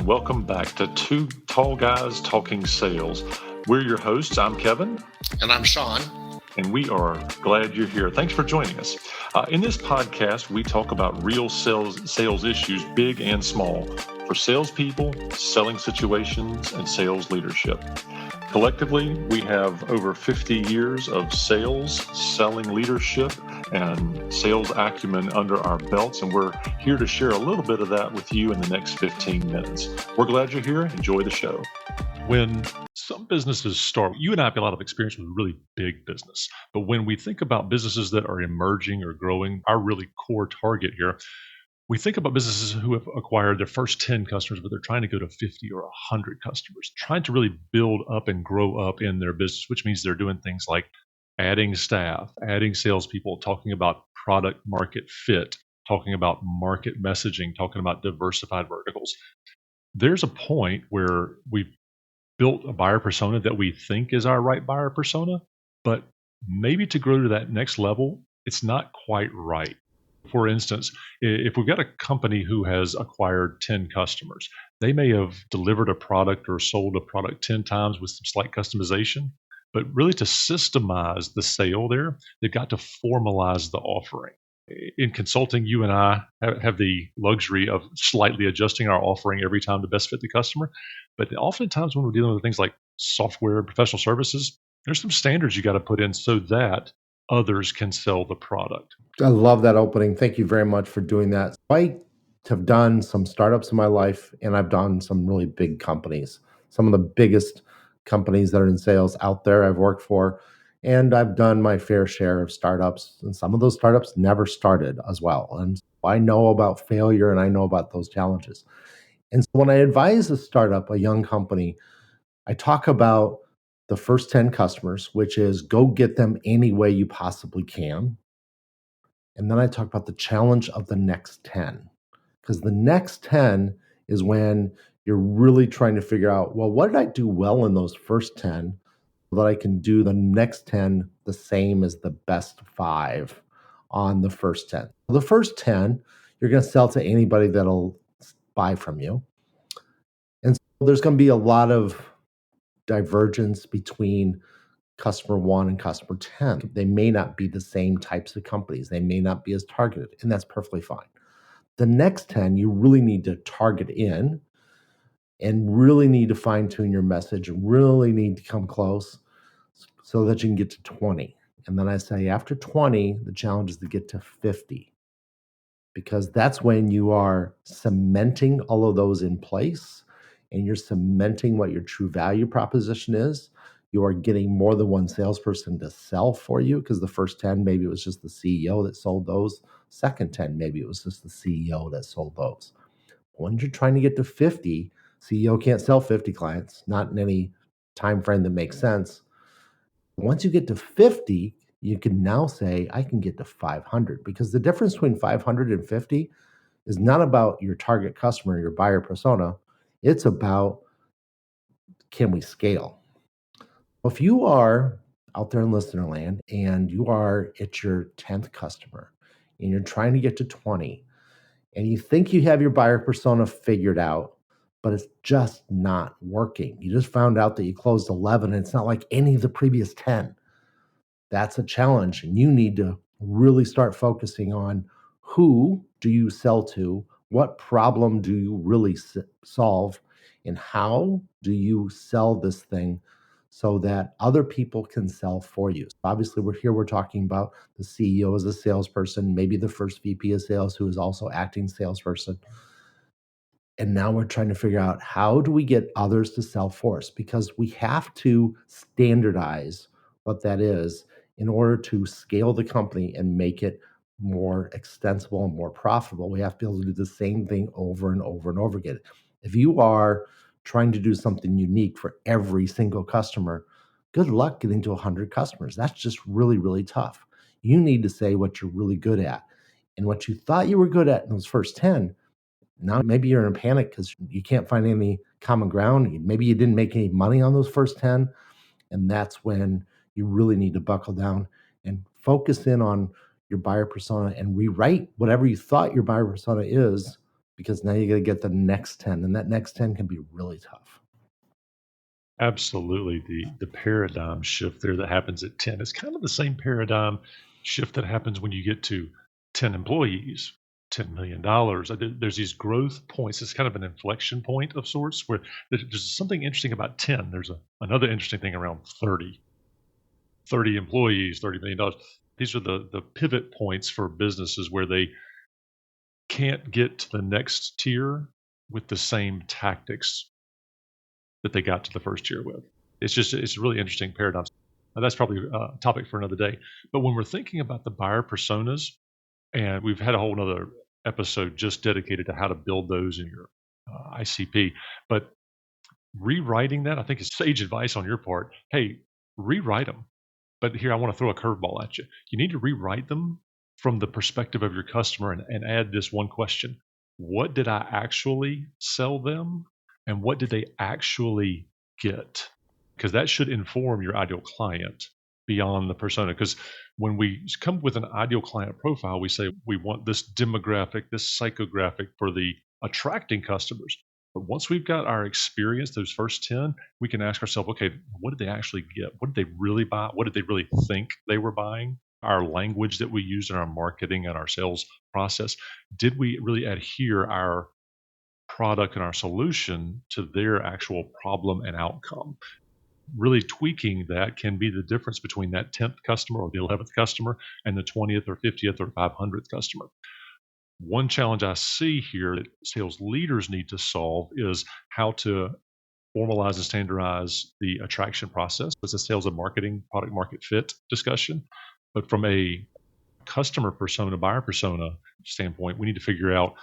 welcome back to Two Tall Guys Talking Sales. We're your hosts. I'm Kevin. And I'm Sean. And we are glad you're here. Thanks for joining us. In this podcast, we talk about real sales issues, big and small, for salespeople, selling situations, and sales leadership. Collectively, we have over 50 years of sales, selling leadership, and sales acumen under our belts, and we're here to share a little bit of that with you in the next 15 minutes. We're glad you're here. Enjoy the show. When some businesses start, you and I have a lot of experience with really big business, but when we think about businesses that are emerging or growing, our really core target here, we think about businesses who have acquired their first 10 customers, but they're trying to go to 50 or 100 customers, trying to really build up and grow up in their business, which means they're doing things like adding staff, adding salespeople, talking about product market fit, talking about market messaging, talking about diversified verticals. There's a point where we've built a buyer persona that we think is our right buyer persona, but maybe to grow to that next level, it's not quite right. For instance, if we've got a company who has acquired 10 customers, they may have delivered a product or sold a product 10 times with some slight customization, but really to systemize the sale there, they've got to formalize the offering. In consulting, you and I have the luxury of slightly adjusting our offering every time to best fit the customer. But oftentimes when we're dealing with things like software, professional services, there's some standards you got to put in so that others can sell the product. I love that opening. Thank you very much for doing that. I have done some startups in my life, and I've done some really big companies. Some of the biggest companies that are in sales out there I've worked for, and I've done my fair share of startups, and some of those startups never started as well. And I know about failure, and I know about those challenges. And so when I advise a startup, a young company, I talk about the first 10 customers, which is go get them any way you possibly can. And then I talk about the challenge of the next 10, because the next 10 is when you're really trying to figure out, well, what did I do well in those first 10 so that I can do the next 10 the same as the best 5 on the first 10. The first 10, you're going to sell to anybody that'll buy from you. And so there's going to be a lot of divergence between customer 1 and customer 10. They may not be the same types of companies. They may not be as targeted, and that's perfectly fine. The next 10, you really need to target in and really need to fine tune your message, really need to come close so that you can get to 20. And then I say after 20, the challenge is to get to 50, because that's when you are cementing all of those in place and you're cementing what your true value proposition is. You are getting more than one salesperson to sell for you, because the first 10, maybe it was just the CEO that sold those. Second 10, maybe it was just the CEO that sold those. When you're trying to get to 50, CEO can't sell 50 clients, not in any time frame that makes sense. Once you get to 50, you can now say, I can get to 500, because the difference between 500 and 50 is not about your target customer, your buyer persona. It's about, can we scale? If you are out there in listener land and you are at your 10th customer and you're trying to get to 20 and you think you have your buyer persona figured out, but it's just not working. You just found out that you closed 11 and it's not like any of the previous 10. That's a challenge, and you need to really start focusing on who do you sell to, what problem do you really solve, and how do you sell this thing so that other people can sell for you. So obviously, we're talking about the CEO as a salesperson, maybe the first VP of sales who is also acting salesperson. And now we're trying to figure out, how do we get others to sell for us? Because we have to standardize what that is in order to scale the company and make it more extensible and more profitable. We have to be able to do the same thing over and over and over again. If you are trying to do something unique for every single customer, good luck getting to 100 customers. That's just really, really tough. You need to say what you're really good at. And what you thought you were good at in those first 10, now maybe you're in a panic because you can't find any common ground. Maybe you didn't make any money on those first 10. And that's when you really need to buckle down and focus in on your buyer persona and rewrite whatever you thought your buyer persona is because now you got to get the next 10, and that next 10 can be really tough. Absolutely. The paradigm shift there that happens at 10 is kind of the same paradigm shift that happens when you get to 10 employees, $10 million. There's these growth points. It's kind of an inflection point of sorts where there's something interesting about 10. There's another interesting thing around 30 employees, $30 million. These are the pivot points for businesses where they can't get to the next tier with the same tactics that they got to the first tier with. It's a really interesting paradigm. That's probably a topic for another day. But when we're thinking about the buyer personas, and we've had a whole nother episode just dedicated to how to build those in your ICP, but rewriting that, I think is sage advice on your part. Hey, rewrite them. But here, I want to throw a curveball at you. You need to rewrite them from the perspective of your customer and add this one question. What did I actually sell them? And what did they actually get? Because that should inform your ideal client beyond the persona. Because when we come with an ideal client profile, we say we want this demographic, this psychographic for the attracting customers. But once we've got our experience, those first 10, we can ask ourselves, okay, what did they actually get? What did they really buy? What did they really think they were buying? Our language that we use in our marketing and our sales process, did we really adhere our product and our solution to their actual problem and outcome? Really tweaking that can be the difference between that 10th customer or the 11th customer and the 20th or 50th or 500th customer. One challenge I see here that sales leaders need to solve is how to formalize and standardize the attraction process. It's a sales and marketing product market fit discussion. But from a customer persona, buyer persona standpoint, we need to figure out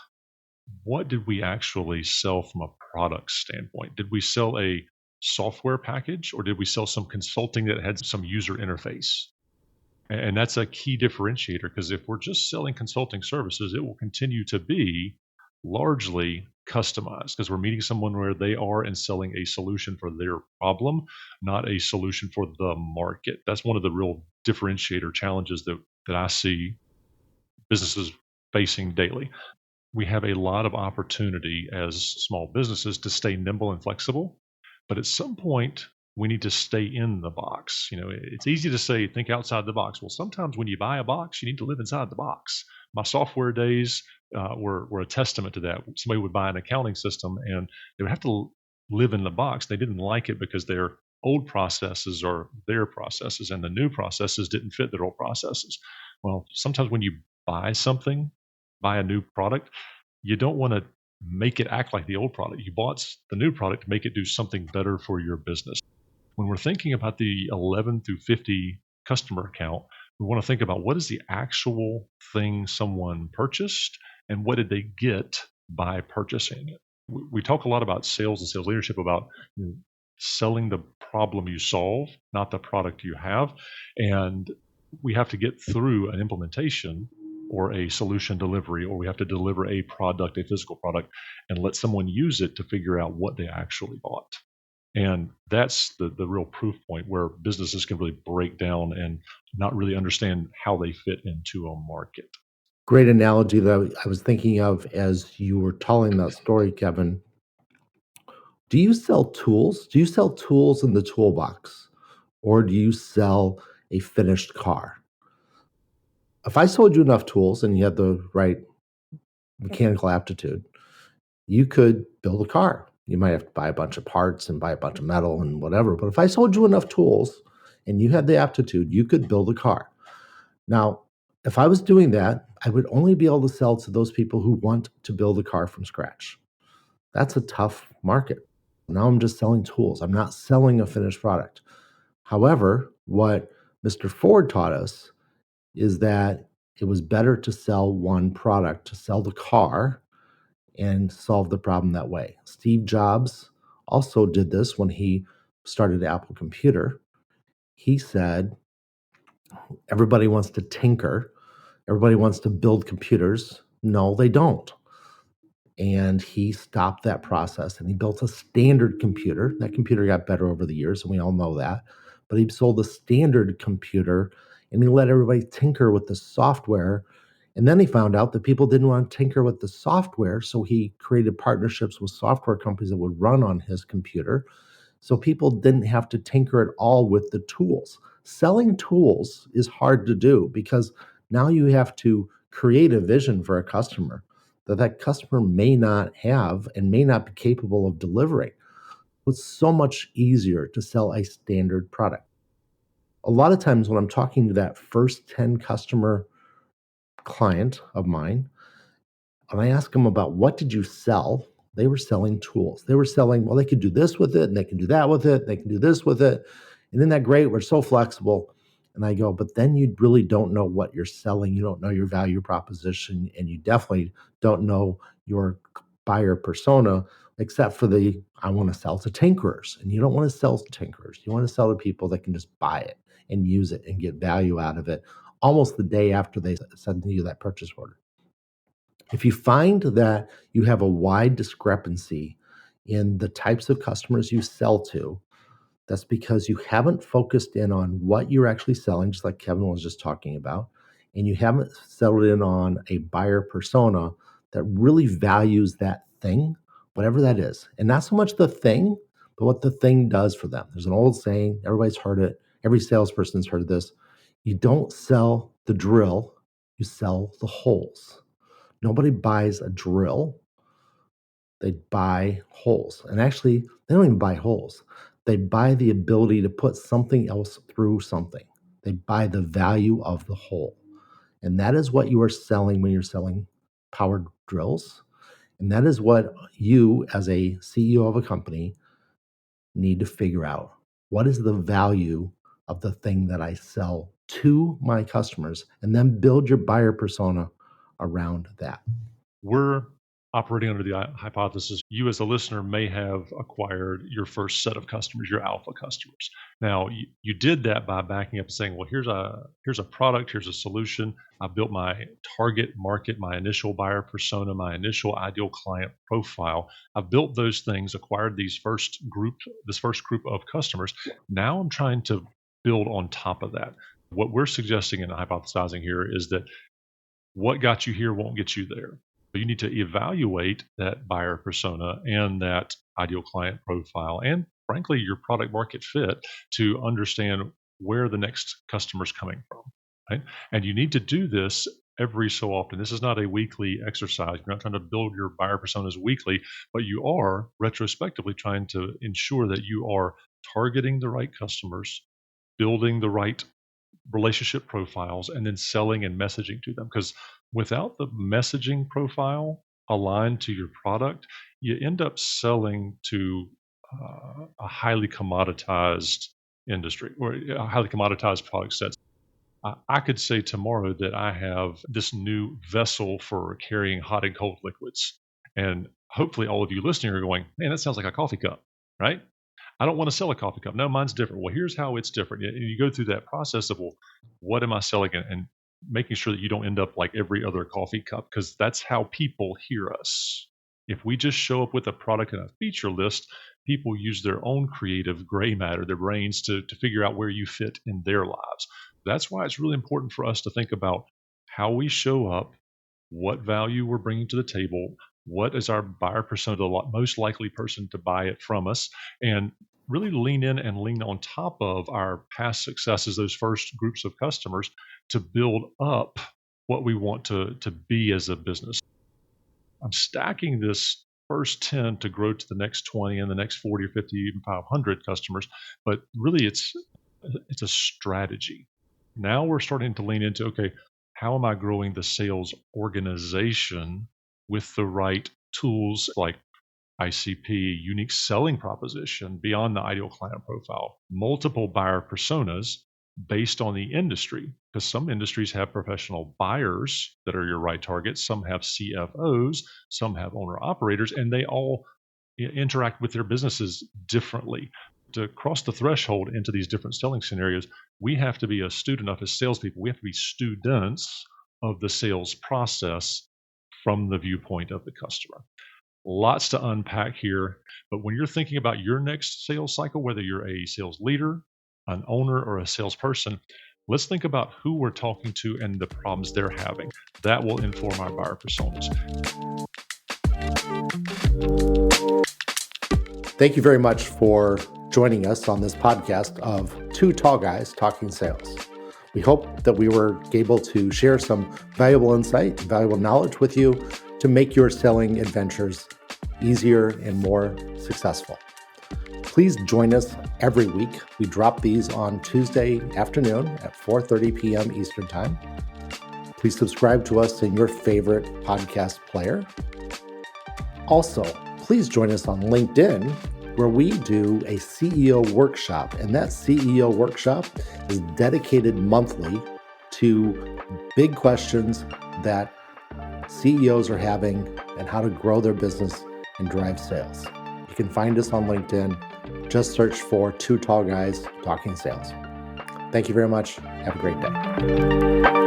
what did we actually sell from a product standpoint? Did we sell a software package or did we sell some consulting that had some user interface? And that's a key differentiator because if we're just selling consulting services, it will continue to be largely customized because we're meeting someone where they are and selling a solution for their problem, not a solution for the market. That's one of the real differentiator challenges that I see businesses facing daily. We have a lot of opportunity as small businesses to stay nimble and flexible, but at some point we need to stay in the box. It's easy to say think outside the box. Well, sometimes when you buy a box, you need to live inside the box. My software days were a testament to that. Somebody would buy an accounting system and they would have to live in the box. They didn't like it because their old processes are their processes and the new processes didn't fit their old processes. Well, sometimes when you buy something, buy a new product, you don't want to make it act like the old product. You bought the new product to make it do something better for your business. When we're thinking about the 11 through 50 customer account, we want to think about what is the actual thing someone purchased and what did they get by purchasing it. We talk a lot about sales and sales leadership about selling the problem you solve, not the product you have. And we have to get through an implementation or a solution delivery, or we have to deliver a product, a physical product, and let someone use it to figure out what they actually bought. And that's the real proof point where businesses can really break down and not really understand how they fit into a market. Great analogy that I was thinking of as you were telling that story, Kevin. Do you sell tools? Do you sell tools in the toolbox? Or do you sell a finished car? If I sold you enough tools and you had the right mechanical aptitude, you could build a car. You might have to buy a bunch of parts and buy a bunch of metal and whatever. But if I sold you enough tools and you had the aptitude, you could build a car. Now, if I was doing that, I would only be able to sell to those people who want to build a car from scratch. That's a tough market. Now I'm just selling tools. I'm not selling a finished product. However, what Mr. Ford taught us is that it was better to sell one product, to sell the car and solve the problem that way. Steve Jobs also did this when he started Apple Computer. He said, everybody wants to tinker, everybody wants to build computers. No, they don't. And he stopped that process and he built a standard computer. That computer got better over the years, and we all know that. But he sold a standard computer and he let everybody tinker with the software And then he found out that people didn't want to tinker with the software. So he created partnerships with software companies that would run on his computer. So people didn't have to tinker at all with the tools. Selling tools is hard to do because now you have to create a vision for a customer that customer may not have and may not be capable of delivering. It's so much easier to sell a standard product. A lot of times when I'm talking to that first 10 customer client of mine, and I asked them about what did you sell, they were selling tools. They were selling, well, they could do this with it, and they can do that with it, they can do this with it. And isn't that great? We're so flexible. And I go, but then you really don't know what you're selling. You don't know your value proposition, and you definitely don't know your buyer persona, except for the I want to sell to tinkerers. And you don't want to sell to tinkerers. You want to sell to people that can just buy it and use it and get value out of it almost the day after they send you that purchase order. If you find that you have a wide discrepancy in the types of customers you sell to, that's because you haven't focused in on what you're actually selling, just like Kevin was just talking about, and you haven't settled in on a buyer persona that really values that thing, whatever that is. And not so much the thing, but what the thing does for them. There's an old saying, everybody's heard it, every salesperson's heard this. You don't sell the drill, you sell the holes. Nobody buys a drill, they buy holes. And actually, they don't even buy holes. They buy the ability to put something else through something. They buy the value of the hole. And that is what you are selling when you're selling powered drills. And that is what you, as a CEO of a company, need to figure out. What is the value of the thing that I sell to my customers? And then build your buyer persona around that. We're operating under the hypothesis you as a listener may have acquired your first set of customers, your alpha customers. Now, you did that by backing up and saying, well, here's a product, here's a solution. I built my target market, my initial buyer persona, my initial ideal client profile. I've built those things, acquired this first group of customers. Now I'm trying to build on top of that. What we're suggesting and hypothesizing here is that what got you here won't get you there. So you need to evaluate that buyer persona and that ideal client profile and frankly your product market fit to understand where the next customer is coming from, right? And you need to do this every so often. This is not a weekly exercise. You're not trying to build your buyer personas weekly, but you are retrospectively trying to ensure that you are targeting the right customers, building the right relationship profiles, and then selling and messaging to them. Because without the messaging profile aligned to your product, you end up selling to a highly commoditized industry or a highly commoditized product set. I could say tomorrow that I have this new vessel for carrying hot and cold liquids. And hopefully, all of you listening are going, man, that sounds like a coffee cup, right? I don't want to sell a coffee cup. No, mine's different. Well, here's how it's different. And you go through that process of, well, what am I selling? And making sure that you don't end up like every other coffee cup, because that's how people hear us. If we just show up with a product and a feature list, people use their own creative gray matter, their brains to figure out where you fit in their lives. That's why it's really important for us to think about how we show up, what value we're bringing to the table, what is our buyer persona, the most likely person to buy it from us, and really lean in and lean on top of our past successes, those first groups of customers, to build up what we want to be as a business. I'm stacking this first 10 to grow to the next 20 and the next 40 or 50, even 500 customers. But really, it's a strategy. Now we're starting to lean into, okay, how am I growing the sales organization with the right tools like ICP, unique selling proposition beyond the ideal client profile, multiple buyer personas based on the industry, because some industries have professional buyers that are your right targets, some have CFOs, some have owner operators, and they all interact with their businesses differently. To cross the threshold into these different selling scenarios, we have to be astute enough as salespeople. We have to be students of the sales process from the viewpoint of the customer. Lots to unpack here. But when you're thinking about your next sales cycle, whether you're a sales leader, an owner, or a salesperson, Let's think about who we're talking to and the problems they're having. That will inform our buyer personas. Thank you very much for joining us on this podcast of Two Tall Guys Talking Sales. We hope that we were able to share some valuable insight, valuable knowledge with you to make your selling adventures easier and more successful. Please join us every week. We drop these on Tuesday afternoon at 4:30 p.m. Eastern Time. Please subscribe to us in your favorite podcast player. Also, please join us on LinkedIn, where we do a CEO workshop, and that CEO workshop is dedicated monthly to big questions that CEOs are having and how to grow their business and drive sales. You can find us on LinkedIn. Just search for Two Tall Guys Talking Sales. Thank you very much. Have a great day.